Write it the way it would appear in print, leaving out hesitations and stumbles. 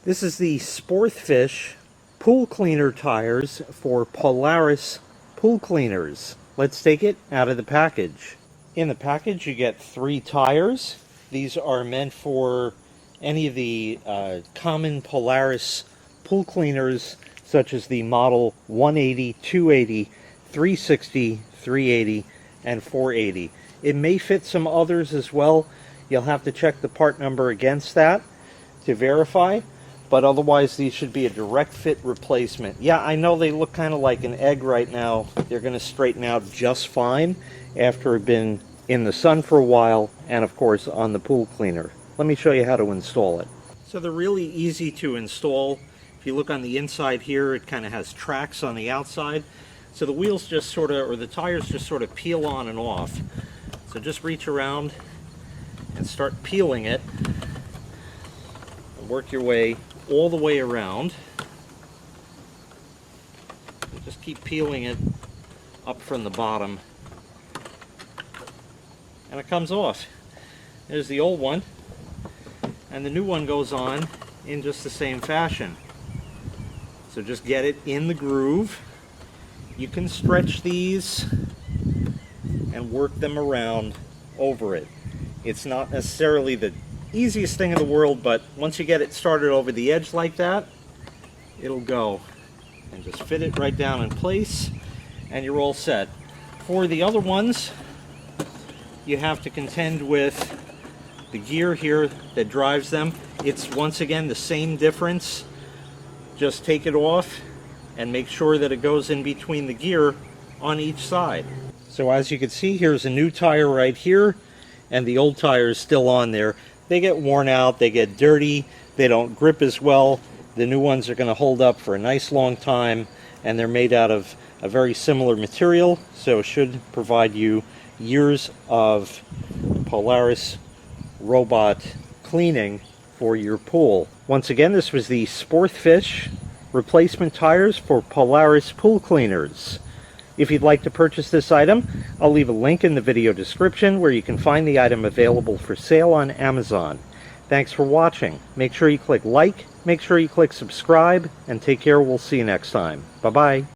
This is the Sporthfish pool cleaner tires for Polaris pool cleaners. Let's take it out of the package. In the package you get 3 tires. These are meant for any of the common Polaris pool cleaners, such as the model 180, 280, 360, 380, and 480. It may fit some others as well. You'll have to check the part number against that to verify, but otherwise these should be a direct fit replacement. Yeah, I know they look kind of like an egg right now. They're going to straighten out just fine after it's been in the sun for a while and of course on the pool cleaner. Let me show you how to install it. So they're really easy to install. If you look on the inside here, it kind of has tracks on the outside. So the wheels just sort of, or the tires just sort of peel on and off. So just reach around and start peeling it. And work your way all the way around. And just keep peeling it up from the bottom. And it comes off. There's the old one. And the new one goes on in just the same fashion. So just get it in the groove. You can stretch these and work them around over it. It's not necessarily the easiest thing in the world, but once you get it started over the edge like that, it'll go. And just fit it right down in place and you're all set. For the other ones, you have to contend with the gear here that drives them. It's once again the same difference. Just take it off and make sure that it goes in between the gear on each side. So as you can see, here's a new tire right here, and the old tire is still on there. They get worn out, they get dirty, they don't grip as well. The new ones are going to hold up for a nice long time, and they're made out of a very similar material, so it should provide you years of Polaris robot cleaning for your pool. Once again, this was the Sporthfish replacement tires for Polaris pool cleaners. If you'd like to purchase this item, I'll leave a link in the video description where you can find the item available for sale on Amazon. Thanks for watching. Make sure you click like, make sure you click subscribe, and take care. We'll see you next time. Bye-bye.